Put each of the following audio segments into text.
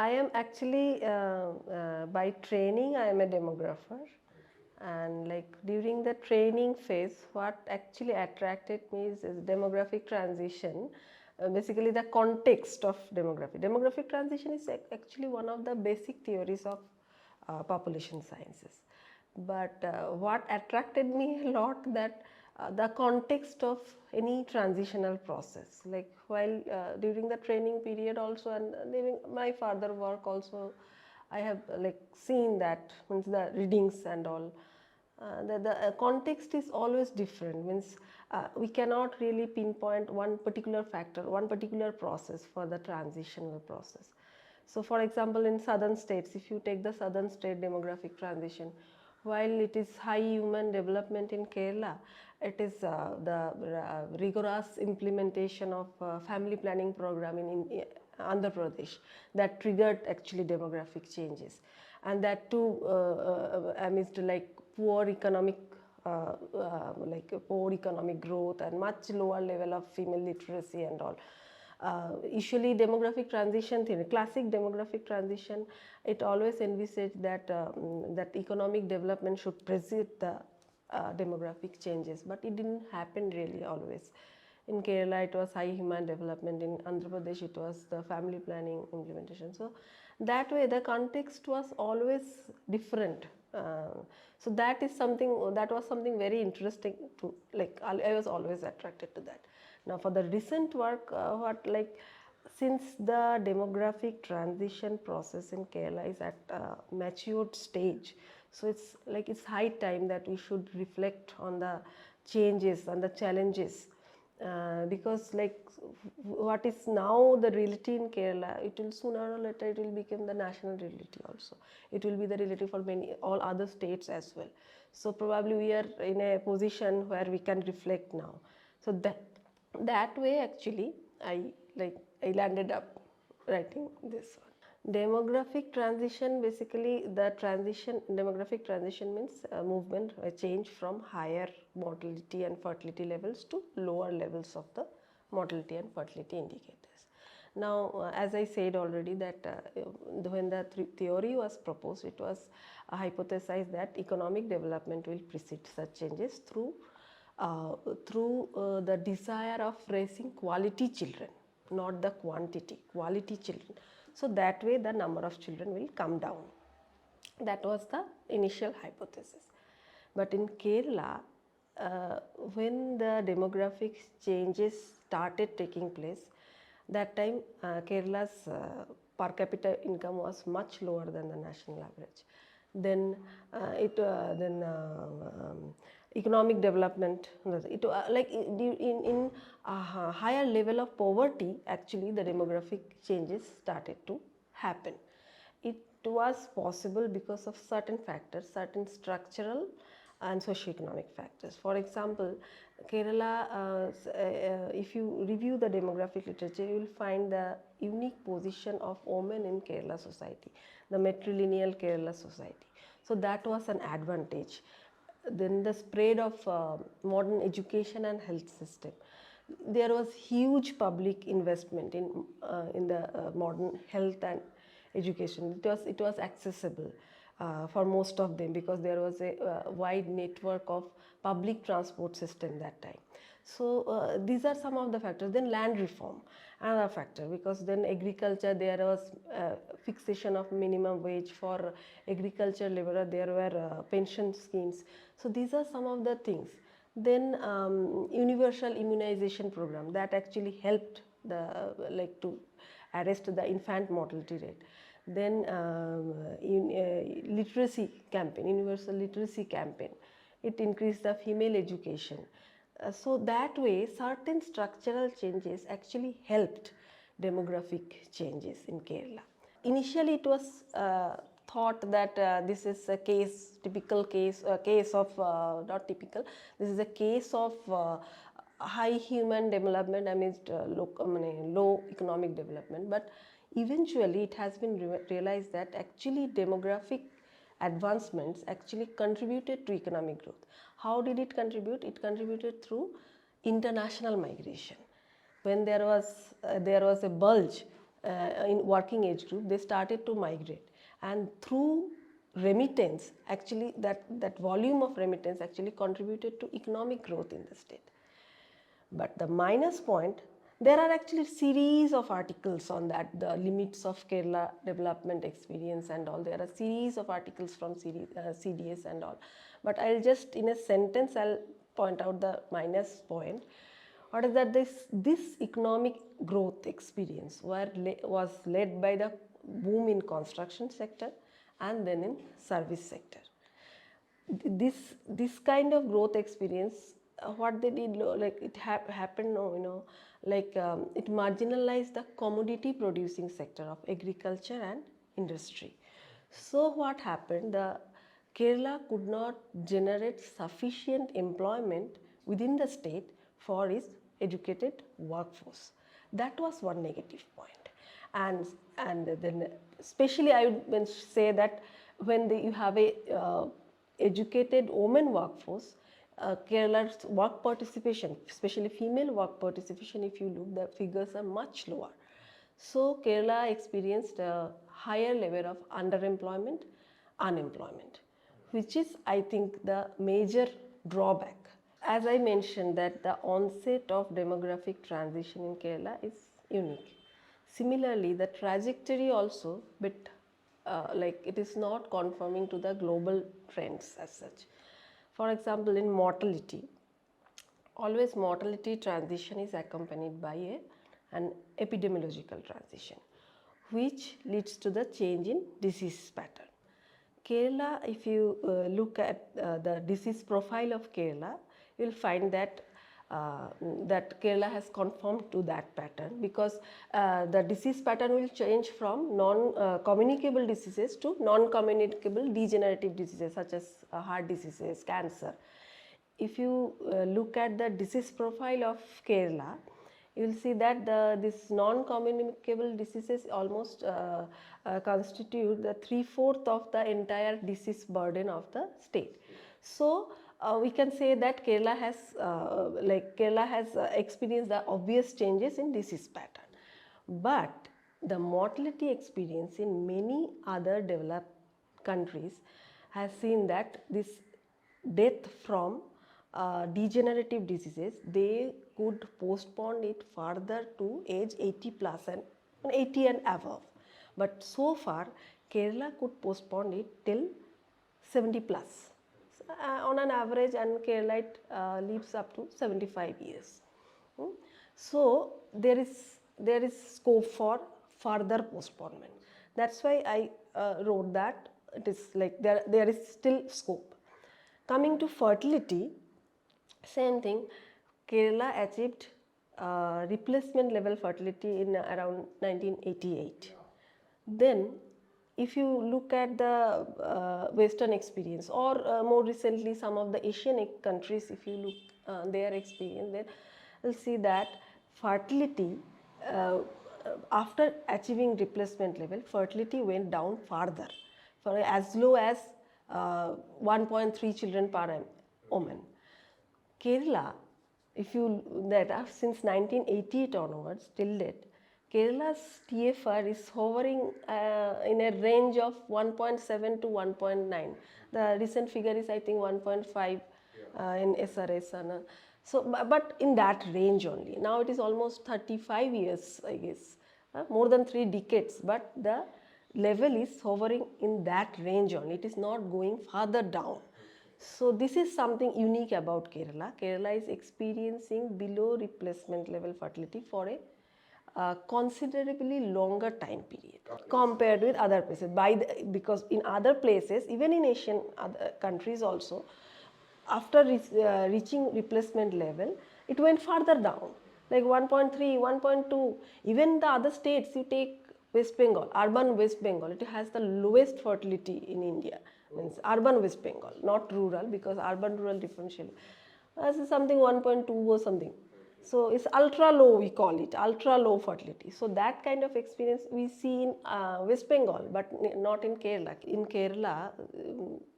I am actually by training I am a demographer, and like during the training phase what actually attracted me is demographic transition, basically the context of demography. Demographic transition is actually one of the basic theories of population sciences, but what attracted me a lot that the context of any transitional process, like while during the training period also and during my further work also I have like seen that, means the readings and all, the context is always different, means we cannot really pinpoint one particular factor, one particular process for the transitional process. So for example, in southern states, if you take the southern state demographic transition, while it is high human development in Kerala, it is the rigorous implementation of family planning program in Andhra Pradesh that triggered actually demographic changes, and that too amidst like poor economic growth and much lower level of female literacy and all. Usually demographic transition theory, classic demographic transition, it always envisaged that that economic development should precede the demographic changes, but it didn't happen really always. In Kerala it was high human development, in Andhra Pradesh it was the family planning implementation. So that way the context was always different. So that is something, that was something very interesting to, like I was always attracted to that. Now for the recent work, since the demographic transition process in Kerala is at a matured stage, so it's like it's high time that we should reflect on the changes and the challenges, because like what is now the reality in Kerala, it will sooner or later it will become the national reality also. It will be the reality for all other states as well. So probably we are in a position where we can reflect now. So that way actually I landed up writing this one. Demographic transition, basically the demographic transition means a movement, a change from higher mortality and fertility levels to lower levels of the mortality and fertility indicators. Now as I said already that when the theory was proposed, it was hypothesized that economic development will precede such changes through the desire of raising quality children, not the quantity, quality children. So that way the number of children will come down. That was the initial hypothesis. But in Kerala, when the demographic changes started taking place, that time Kerala's per capita income was much lower than the national average. Then economic development, in a higher level of poverty, actually the demographic changes started to happen. It was possible because of certain factors, certain structural and socioeconomic factors. For example, Kerala, if you review the demographic literature, you will find the unique position of women in Kerala society, the matrilineal Kerala society. So that was an advantage. Then the spread of modern education and health system. There was huge public investment in the modern health and education. It was accessible for most of them because there was a wide network of public transport system that time. So these are some of the factors. Then land reform, another factor, because then agriculture, there was fixation of minimum wage for agriculture laborer, there were pension schemes. So these are some of the things. Then universal immunization program that actually helped the to arrest the infant mortality rate. Then literacy campaign, universal literacy campaign, it increased the female education. So that way certain structural changes actually helped demographic changes in Kerala. Initially it was thought that this is a typical case of, not typical, this is a case of high human development amidst low economic development, but eventually it has been realized that actually demographic advancements actually contributed to economic growth. How did it contribute? It contributed through international migration. When there was a bulge in working age group, they started to migrate, and through remittance, actually that volume of remittance actually contributed to economic growth in the state. But the minus point, there are actually series of articles on that, the limits of Kerala development experience and all. There are series of articles from CDS and all. But I'll just, in a sentence, I'll point out the minus point. What is that? This economic growth experience was led by the boom in construction sector and then in service sector. This kind of growth experience, what they did, like it happened, it marginalized the commodity producing sector of agriculture and industry. So what happened, the Kerala could not generate sufficient employment within the state for its educated workforce. That was one negative point. And then especially I would say that when you have a educated women workforce, Kerala's work participation, especially female work participation, if you look, the figures are much lower. So Kerala experienced a higher level of underemployment, unemployment, which is, I think, the major drawback. As I mentioned, that the onset of demographic transition in Kerala is unique. Similarly, the trajectory also, but it is not conforming to the global trends as such. For example, in mortality, always mortality transition is accompanied by an epidemiological transition, which leads to the change in disease pattern. Kerala, if you look at the disease profile of Kerala, you will find that that Kerala has conformed to that pattern, because the disease pattern will change from non-communicable diseases to non-communicable degenerative diseases such as heart diseases, cancer. If you look at the disease profile of Kerala, you will see that this non-communicable diseases almost constitute the 3/4 of the entire disease burden of the state. So we can say that Kerala has experienced the obvious changes in disease pattern. But the mortality experience in many other developed countries has seen that this death from degenerative diseases, they could postpone it further to age 80 plus and 80 and above. But so far, Kerala could postpone it till 70 plus. On an average, and Kerala lives up to 75 years. So there is scope for further postponement. That's why I wrote that it is like there is still scope. Coming to fertility, same thing. Kerala achieved replacement level fertility in around 1988. Then, if you look at the Western experience, or more recently some of the Asian countries, if you look their experience, then you'll see that fertility, after achieving replacement level, fertility went down further, for as low as 1.3 children per woman. Kerala, if you since 1988 onwards till date, Kerala's TFR is hovering in a range of 1.7 to 1.9. The recent figure is, I think, 1.5 in SRS. So, but in that range only. Now it is almost 35 years, I guess, more than 3 decades. But the level is hovering in that range only. It is not going further down. So this is something unique about Kerala. Kerala is experiencing below replacement level fertility for a considerably longer time period compared with other places. Because in other places, even in Asian other countries also, after reaching replacement level, it went further down, like 1.3, 1.2. Even the other states, you take West Bengal, urban West Bengal, it has the lowest fertility in India. Means urban West Bengal, not rural, because urban-rural differential. This is something 1.2 or something. So it's ultra low, we call it, ultra low fertility. So that kind of experience we see in West Bengal, but not in Kerala. In Kerala,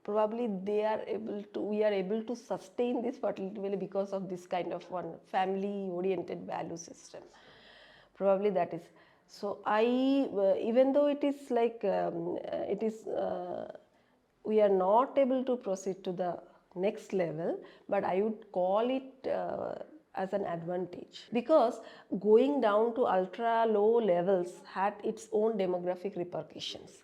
probably we are able to sustain this fertility value because of this kind of one family-oriented value system. Probably that is. So even though it is like we are not able to proceed to the next level, but I would call it as an advantage, because going down to ultra low levels had its own demographic repercussions.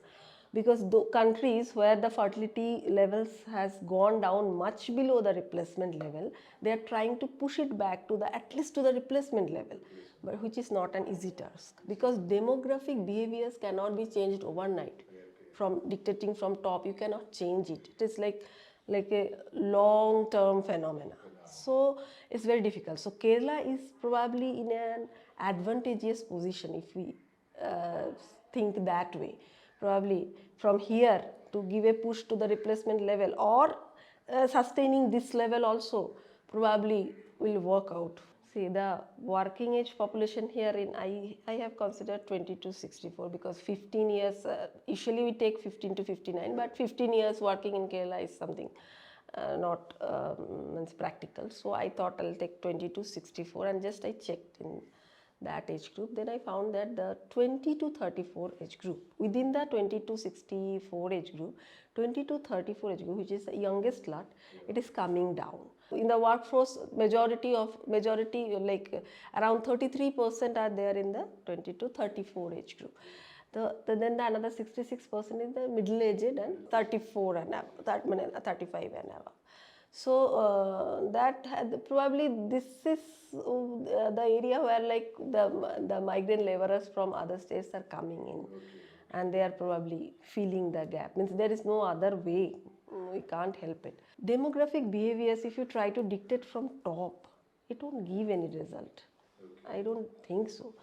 Because the countries where the fertility levels has gone down much below the replacement level, they are trying to push it back to at least to the replacement level, but which is not an easy task, because demographic behaviors cannot be changed overnight. From dictating from top, you cannot change it. It is like a long-term phenomena. So it's very difficult. So Kerala is probably in an advantageous position if we think that way. Probably from here to give a push to the replacement level, or sustaining this level also probably will work out. See, the working age population here in I have considered 20 to 64, because 15 years, usually we take 15 to 59, but 15 years working in Kerala is something not practical. So I thought I'll take 20 to 64, and just I checked in that age group. Then I found that the 20 to 34 age group, within the 20 to 64 age group, 20 to 34 age group, which is the youngest lot, it is coming down. In the workforce, majority like around 33% are there in the 20 to 34 age group. Then the another 66% is the middle aged and 34 and above, 35 and above. So that probably this is the area where like the migrant laborers from other states are coming in, and they are probably filling the gap. Means there is no other way. We can't help it. Demographic behaviors, if you try to dictate from top, it won't give any result. I don't think so.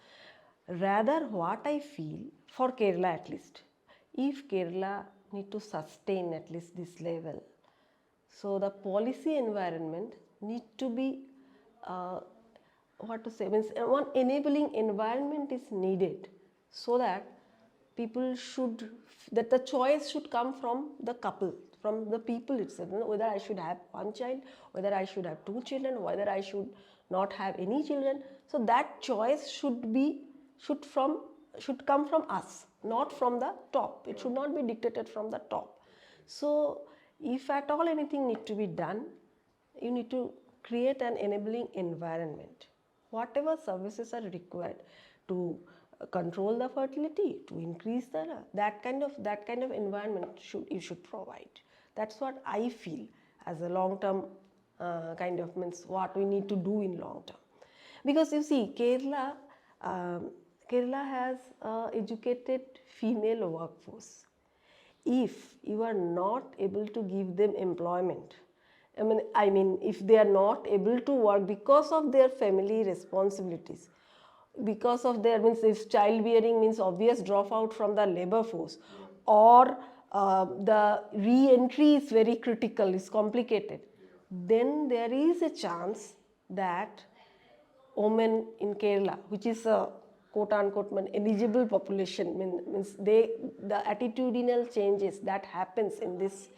Rather, what I feel, for Kerala at least, if Kerala need to sustain at least this level, so the policy environment need to be, one enabling environment is needed, so that people should, that the choice should come from the couple, from the people itself, whether I should have one child, whether I should have two children, whether I should not have any children. So that choice should come from us, not from the top. It should not be dictated from the top. So if at all anything need to be done, you need to create an enabling environment. Whatever services are required to control the fertility, to increase that kind of environment you should provide. That's what I feel as a long-term what we need to do in long term. Because you see, Kerala has educated female workforce. If you are not able to give them employment, I mean if they are not able to work because of their family responsibilities, because of their, if childbearing means obvious dropout from the labor force, or the re-entry is very critical, is complicated, then there is a chance that women in Kerala, which is a quote-unquote eligible population, means the attitudinal changes that happens in this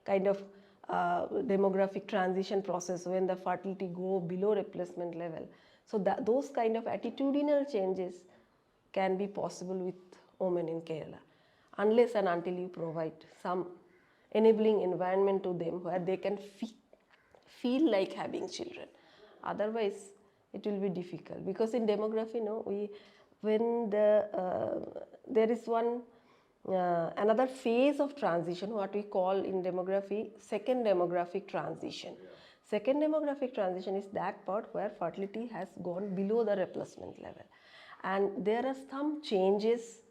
kind of demographic transition process when the fertility go below replacement level. So those kind of attitudinal changes can be possible with women in Kerala, unless and until you provide some enabling environment to them where they can feel like having children. Otherwise, it will be difficult, because in demography, there is one another phase of transition, what we call in demography second demographic transition. Second demographic transition is that part where fertility has gone below the replacement level, and there are some changes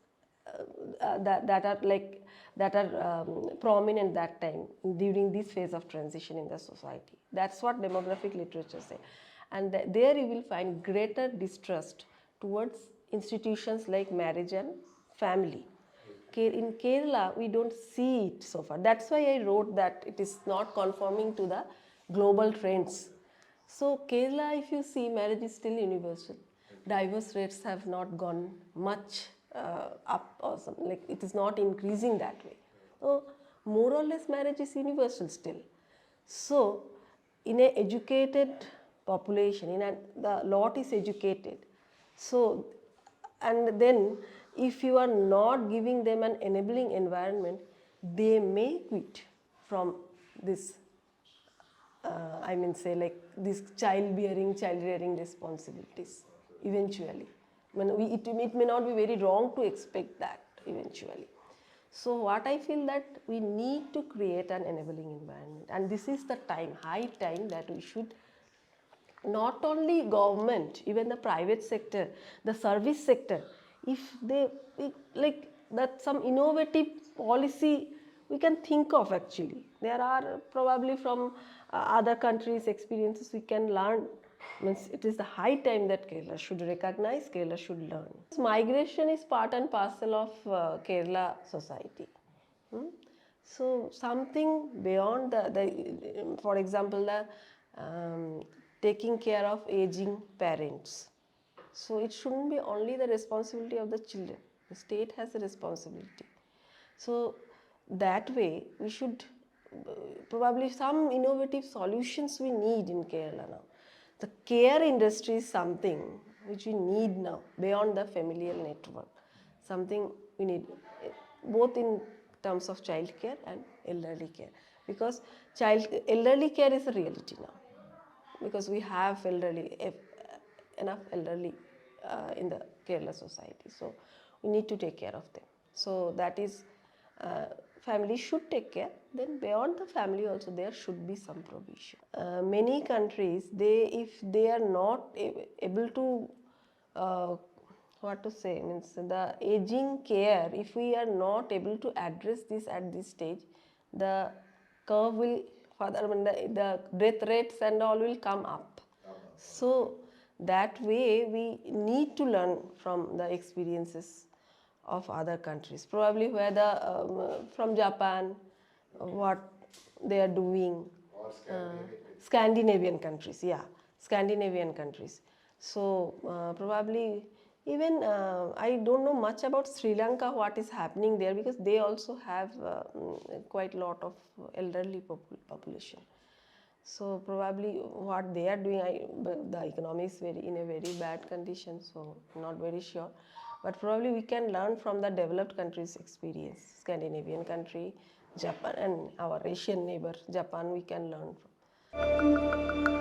that are prominent that time during this phase of transition in the society. That's what demographic literature say, and there you will find greater distrust towards institutions like marriage and family. In Kerala, we don't see it so far. That's why I wrote that it is not conforming to the global trends. So Kerala, if you see, marriage is still universal. Divorce rates have not gone much up or something, like it is not increasing that way. So more or less marriage is universal still. So in an educated population, the lot is educated. So and then if you are not giving them an enabling environment, they may quit from this, I mean say like this child rearing responsibilities eventually. I mean, it may not be very wrong to expect that eventually. So what I feel that we need to create an enabling environment, and this is the time, high time, that we should, not only government, even the private sector, the service sector, if they like that some innovative policy we can think of. Actually there are probably from other countries experiences we can learn. Means it is the high time that Kerala should recognize, Kerala should learn. Migration is part and parcel of Kerala society. So something beyond the for example the taking care of aging parents. So it shouldn't be only the responsibility of the children, the state has a responsibility. So that way we should probably some innovative solutions we need in Kerala now. The care industry is something which we need now beyond the familial network, something we need both in terms of child care and elderly care, because elderly care is a reality now, because we have enough elderly in the Kerala society, so we need to take care of them. So that is, family should take care. Then beyond the family also there should be some provision. Many countries, if they are not able to what to say, means the aging care, if we are not able to address this at this stage, the curve will further, I mean the death rates and all will come up. So that way we need to learn from the experiences of other countries, probably where the from Japan, what they are doing, or Scandinavian countries, yeah, Scandinavian countries. So probably even I don't know much about Sri Lanka, what is happening there, because they also have quite a lot of elderly population. So probably what they are doing, the economy is in a very bad condition, so not very sure. But probably we can learn from the developed countries' experience, Scandinavian country, Japan, and our Asian neighbor, Japan, we can learn from.